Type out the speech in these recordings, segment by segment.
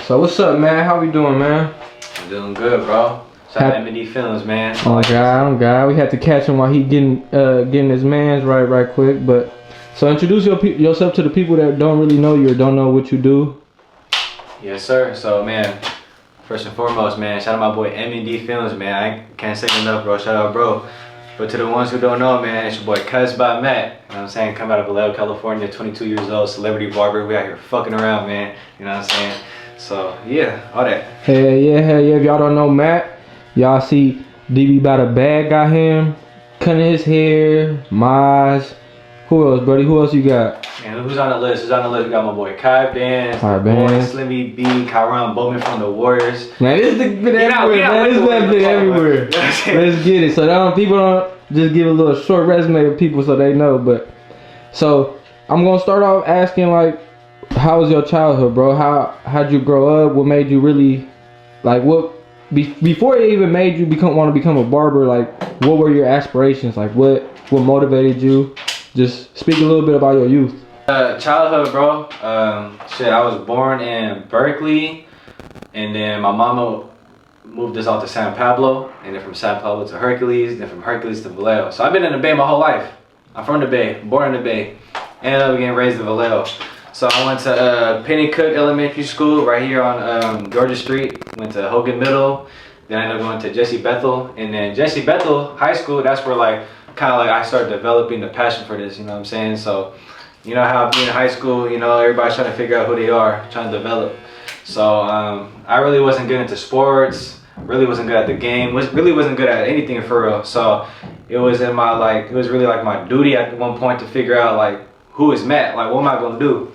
So what's up, man? How we doing, man? I'm doing good, bro. Shout out to MNDFilms, man. Oh God. We had to catch him while he getting his mans right quick. But so introduce yourself to the people that don't really know you or don't know what you do. Yes, sir. So, man, first and foremost, man, shout out my boy MNDFilms, man. I can't say enough, bro. Shout out, bro. But to the ones who don't know, man, it's your boy CutzByMatt. You know what I'm saying? Come out of Vallejo, California, 22 years old, Celebrity Barber. We out here fucking around, man. You know what I'm saying? So, yeah, all that. Hell yeah. If y'all don't know Matt, y'all see DB by the bag got him, cutting his hair, Maz. Who else, buddy? Who else you got? Man, who's on the list? We got my boy Kai Bands, Bands. Slimmy B, Kyron Bowman from the Warriors. Man, this nigga been everywhere, man. This man been everywhere. Let's get it. So people don't just give a little short resume of people so they know. But so I'm gonna start off asking, like, how was your childhood, bro? How'd you grow up? What made you really, like, what before it even made you want to become a barber? Like, what were your aspirations? Like, what motivated you? Just speak a little bit about your youth. Childhood, bro. I was born in Berkeley, and then my mama moved us out to San Pablo, and then from San Pablo to Hercules, then from Hercules to Vallejo. So I've been in the Bay my whole life. I'm from the Bay, born in the Bay, ended up getting raised in Vallejo. So I went to Penny Cook Elementary School right here on Georgia Street. Went to Hogan Middle. Then I ended up going to Jesse Bethel, and then Jesse Bethel High School. That's where I started developing the passion for this. You know what I'm saying? So, you know how being in high school, you know, everybody's trying to figure out who they are, trying to develop. So I really wasn't good into sports. Really wasn't good at the game. Really wasn't good at anything for real. So it was in my it was really like my duty at one point to figure out like who is Matt. Like, what am I gonna do?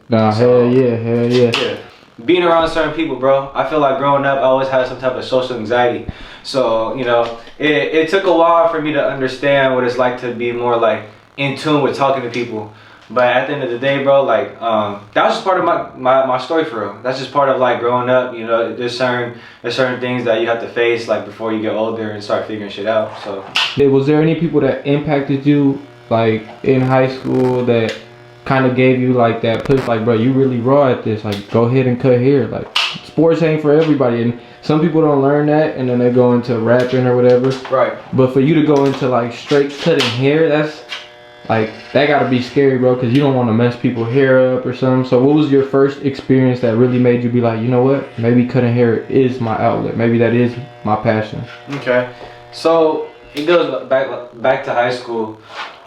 Nah, hell yeah. Being around certain people, bro. I feel like growing up, I always had some type of social anxiety. So, you know, it took a while for me to understand what it's like to be more like in tune with talking to people. But at the end of the day, bro, like that was just part of my story for real. That's just part of like growing up. You know, there's certain things that you have to face like before you get older and start figuring shit out. So, was there any people that impacted you like in high school that kind of gave you like that push, like, bro, you really raw at this, like, go ahead and cut hair? Like, sports ain't for everybody, and some people don't learn that and then they go into rapping or whatever. Right. But for you to go into like straight cutting hair, that's like, that gotta be scary, bro, because you don't want to mess people's hair up or something. So what was your first experience that really made you be like, you know what, maybe cutting hair is my outlet, maybe that is my passion? Okay, so it goes back to high school.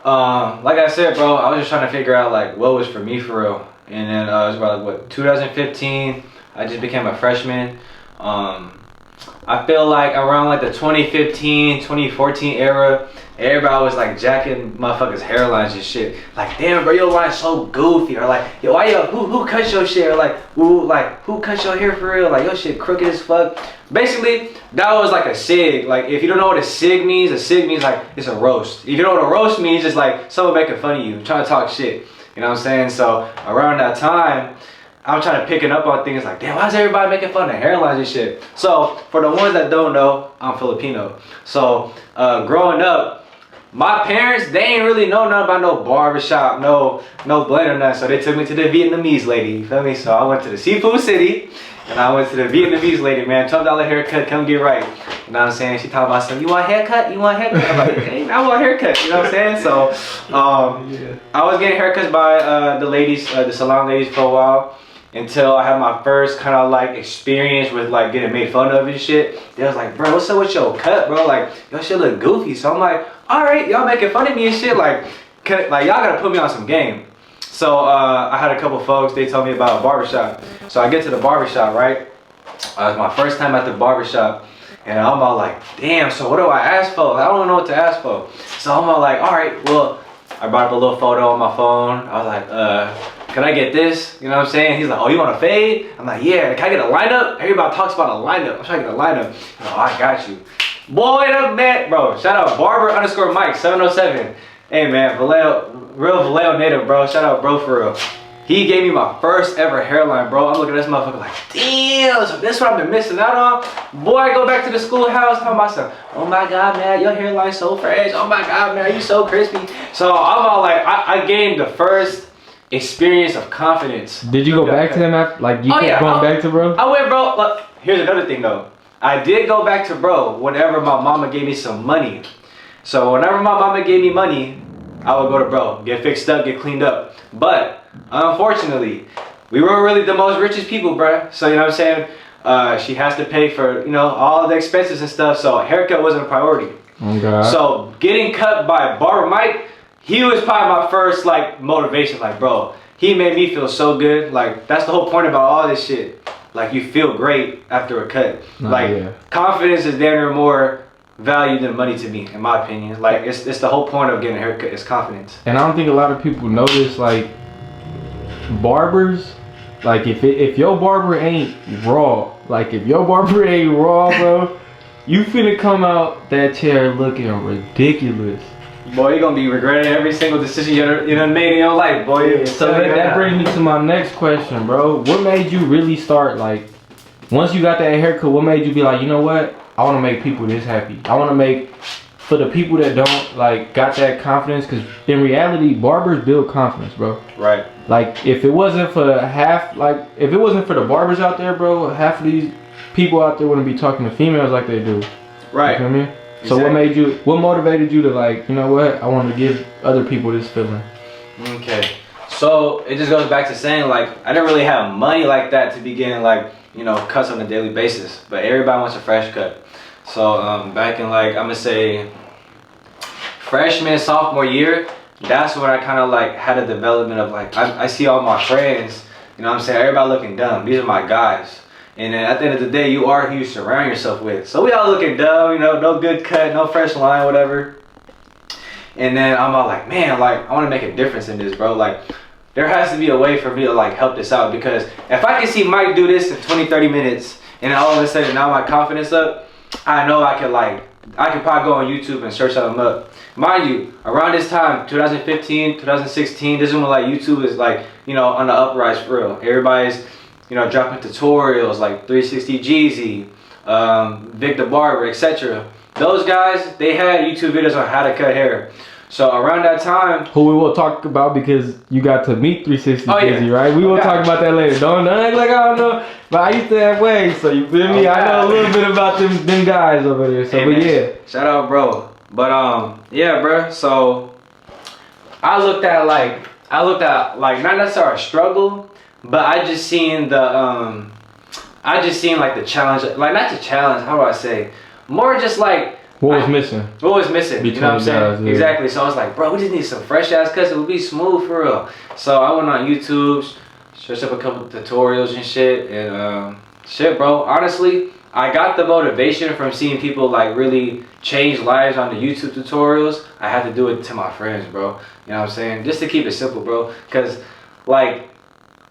Like I said, bro, I was just trying to figure out like what was for me for real. And then it was about 2015, I just became a freshman. I feel like around like the 2015, 2014 era, everybody was like jacking motherfuckers' hairlines and shit. Like, damn, bro, your line's so goofy. Or like, yo, who cut your shit? Or like, who cut your hair for real? Like, your shit crooked as fuck. Basically, that was like a sig. Like, if you don't know what a sig means like it's a roast. If you don't know what a roast means, it's just like someone making fun of you, trying to talk shit. You know what I'm saying? So around that time, I'm trying to picking up on things like, damn, why is everybody making fun of hairlines and shit? So for the ones that don't know, I'm Filipino. So growing up, my parents, they ain't really know nothing about no barbershop, no blend or nothing. So they took me to the Vietnamese lady, you feel me? So I went to the Seafood City, and I went to the Vietnamese lady, man, $12 haircut, come get right. You know what I'm saying? She talking about something, you want a haircut? You want a haircut? I'm like, hey, I want a haircut, you know what I'm saying? So I was getting haircuts by the ladies, the salon ladies for a while, until I had my first kind of like experience with like getting made fun of and shit. They was like, bro, what's up with your cut, bro? Like, your shit look goofy. So I'm like, all right, y'all making fun of me and shit. Like y'all gotta put me on some game. So I had a couple folks, they told me about a barbershop. So I get to the barbershop, right? It was my first time at the barbershop. And I'm all like, damn, so what do I ask for? I don't know what to ask for. So I'm all like, all right, well, I brought up a little photo on my phone. I was like, can I get this? You know what I'm saying? He's like, oh, you want a fade? I'm like, yeah. Can I get a lineup? Everybody talks about a lineup. I'm trying to get a lineup. Oh, I got you. Boy, that man, bro. Shout out Barber_Mike 707. Hey man, Vallejo, real Vallejo native, bro. Shout out, bro, for real. He gave me my first ever hairline, bro. I'm looking at this motherfucker like, damn, so this what I've been missing out on? Boy, I go back to the schoolhouse, tell myself, oh my God, man, your hairline's so fresh. Oh my God, man, you so crispy. So I'm all like, I gained the first experience of confidence. Did you go back to them after? Like, you kept going back to bro? I went, bro. Look, here's another thing, though. I did go back to bro whenever my mama gave me some money. So whenever my mama gave me money, I would go to bro, get fixed up, get cleaned up. But unfortunately, we weren't really the most richest people, bruh. So you know what I'm saying? She has to pay for, you know, all the expenses and stuff. So a haircut wasn't a priority. Oh God. So getting cut by Barber Mike, he was probably my first like motivation. Like, bro, he made me feel so good. Like, that's the whole point about all this shit. Like, you feel great after a cut. Confidence is there more value than money to me, in my opinion. Like, it's the whole point of getting a haircut is confidence. And I don't think a lot of people notice, like, barbers, like, if your barber ain't raw, bro, you finna come out that chair looking ridiculous. Boy, you're gonna be regretting every single decision you done made in your life, boy. Yeah, so that brings me to my next question, bro. What made you really start, like, once you got that haircut, what made you be like, you know what? I want to make people this happy. I want to make, for the people that don't, like, got that confidence, because in reality, barbers build confidence, bro. Right. Like, if it wasn't for if it wasn't for the barbers out there, bro, half of these people out there wouldn't be talking to females like they do. Right. You feel me? So what motivated you to, like, you know what? I want to give other people this feeling. Okay. So it just goes back to saying, like, I didn't really have money like that to begin, like, you know, cuts on a daily basis. But everybody wants a fresh cut. So back in, like, I'm gonna say freshman, sophomore year, that's when I kind of like had a development of like, I see all my friends, you know what I'm saying, everybody looking dumb. These are my guys. And then at the end of the day, you are who you surround yourself with. So we all looking dumb, you know, no good cut, no fresh line, whatever. And then I'm all like, man, like, I want to make a difference in this, bro. Like, there has to be a way for me to like help this out, because if I can see Mike do this in 20-30 minutes and all of a sudden now my confidence up, I know I could probably go on YouTube and search something up. Mind you, around this time, 2015, 2016, this is when like YouTube is like, you know, on the uprise for real. Everybody's, you know, dropping tutorials like 360 Jeezy, Vic the Barber, etc. Those guys, they had YouTube videos on how to cut hair. So around that time, who we will talk about, because you got to meet 360 Jeezy, right? We will talk about that later. Don't act like I don't know, but I used to have waves, so you feel me? I know a little bit about them guys over there. So, hey, but yeah, shout out, bro. But yeah, bro. So I looked at like not necessarily a struggle, but I just seen like the challenge, like not the challenge. How do I say? More just like. What was missing? What was missing? You know what I'm saying? Guys, yeah. Exactly. So I was like, bro, we just need some fresh ass cuts. It would be smooth for real. So I went on YouTube, searched up a couple tutorials and shit, and shit, bro. Honestly, I got the motivation from seeing people like really change lives on the YouTube tutorials. I had to do it to my friends, bro. You know what I'm saying? Just to keep it simple, bro. Cause like,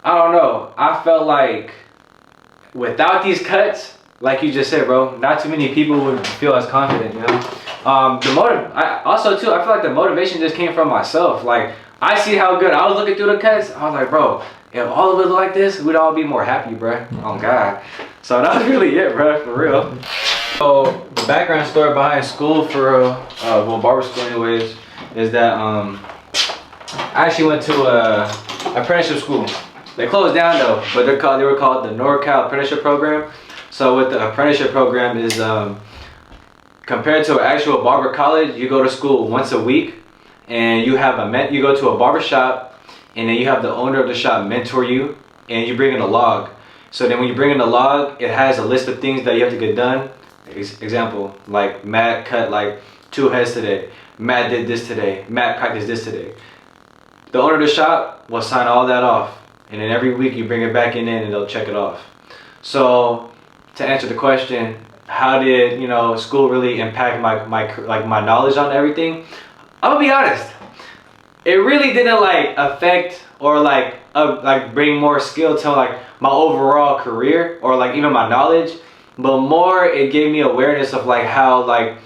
I don't know. I felt like without these cuts, like you just said, bro, not too many people would feel as confident, you know? I feel like the motivation just came from myself. Like, I see how good I was looking through the cuts. I was like, bro, if all of us look like this, we'd all be more happy, bro. Oh, God. So that was really it, bro, for real. So, the background story behind school for real, well, barber school anyways, is that I actually went to a apprenticeship school. They closed down, though, but they were called the NorCal Apprenticeship Program. So what the apprenticeship program is, compared to an actual barber college, you go to school once a week, and you go to a barber shop, and then you have the owner of the shop mentor you, and you bring in a log. So then when you bring in the log, it has a list of things that you have to get done. Example, like Matt cut like 2 heads today. Matt did this today. Matt practiced this today. The owner of the shop will sign all that off, and then every week you bring it back in and they'll check it off. So to answer the question, how did, you know, school really impact my knowledge on everything? I'm gonna be honest, it really didn't like affect or like bring more skill to like my overall career or like even my knowledge, but more it gave me awareness of like how like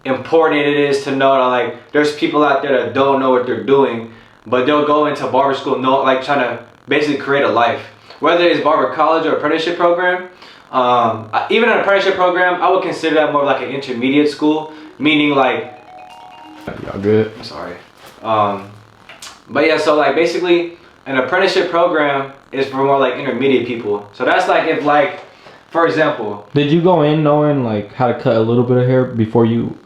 important it is to know that like there's people out there that don't know what they're doing, but they'll go into barber school like trying to basically create a life, whether it's barber college or apprenticeship program. Even an apprenticeship program, I would consider that more like an intermediate school, meaning like, y'all good? I'm sorry. But yeah, so like basically an apprenticeship program is for more like intermediate people. So that's like if like, for example. Did you go in knowing like how to cut a little bit of hair before you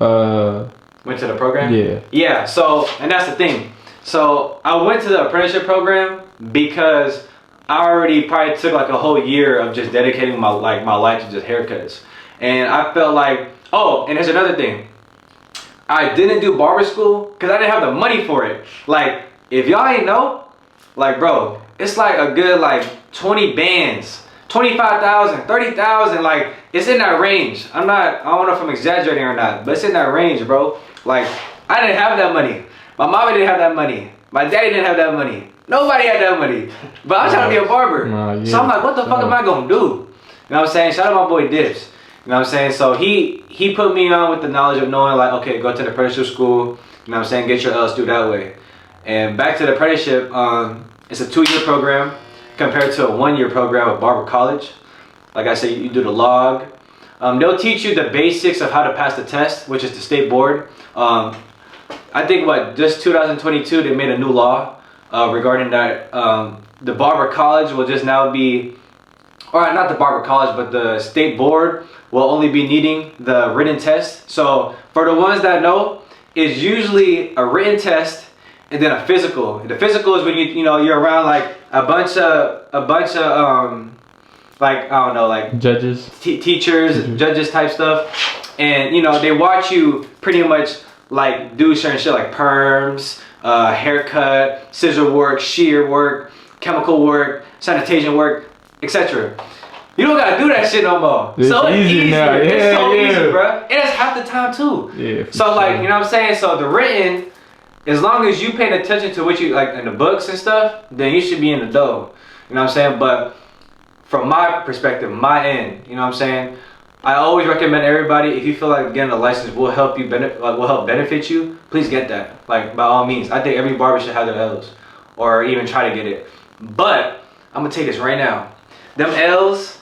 went to the program? Yeah. Yeah. So, and that's the thing. So I went to the apprenticeship program because I already probably took like a whole year of just dedicating my life to just haircuts, and I felt like, oh, and here's another thing. I didn't do barber school because I didn't have the money for it. Like, if y'all ain't know, like, bro, it's like a good like 20 bands, 25,000, 30,000. Like, it's in that range. I don't know if I'm exaggerating or not, but it's in that range, bro. Like, I didn't have that money. My mama didn't have that money. My daddy didn't have that money. Nobody had that money. But I'm trying to be a barber. Yeah. So I'm like, what the fuck am I gonna do? You know what I'm saying? Shout out my boy Dips. You know what I'm saying? So he put me on with the knowledge of knowing like, okay, go to the apprenticeship school. You know what I'm saying? Get your L's through that way. And back to the apprenticeship, it's a 2-year program compared to a 1-year program at Barber College. Like I said, you do the log. They'll teach you the basics of how to pass the test, which is the state board. I think just 2022 they made a new law regarding that. The Barber College will just now be, or not the Barber College, but the state board will only be needing the written test. So for the ones that know, it's usually a written test and then a physical. The physical is when you're around like a bunch of like, I don't know, like judges, teachers, judges type stuff, and they watch you pretty much like do certain shit like perms, haircut, scissor work, shear work, chemical work, sanitation work, etc. You don't gotta do that shit no more. It's so it's easy now. Yeah, it's so yeah. easy, bro. And it's half the time too. Yeah. So like, you know what I'm saying? So the written, as long as you paying attention to what you like in the books and stuff, then you should be in the dough. You know what I'm saying? But from my perspective, my end, you know what I'm saying? I always recommend everybody, if you feel like getting a license will help you will help benefit you, please get that. Like, by all means. I think every barber should have their L's or even try to get it. But I'm gonna tell you this right now. Them L's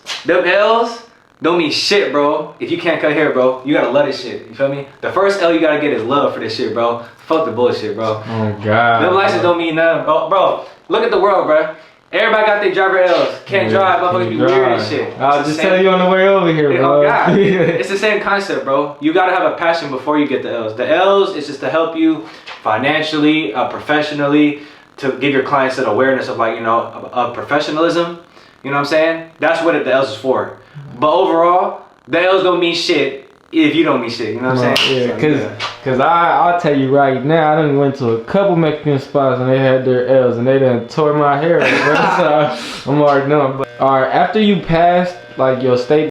don't mean shit, bro. If you can't cut hair, bro, you gotta love this shit. You feel me? The first L you gotta get is love for this shit, bro. Fuck the bullshit, bro. Oh God. Them licenses don't mean nothing, bro. Look at the world, bro. Everybody got their driver L's. Can't drive, motherfuckers be weird and shit. I'll just tell you on the way over here, bro. Oh God. It's the same concept, bro. You gotta have a passion before you get the L's. The L's is just to help you financially, professionally, to give your clients an awareness of like, of professionalism. You know what I'm saying? That's what the L's is for. But overall, the L's don't mean shit if you don't mean shit. You know what I'm saying? Yeah, cause I'll tell you right now, I done went to a couple Mexican spots and they had their L's and they done tore my hair up, bro. So I'm already knowing. But alright, after you passed like your state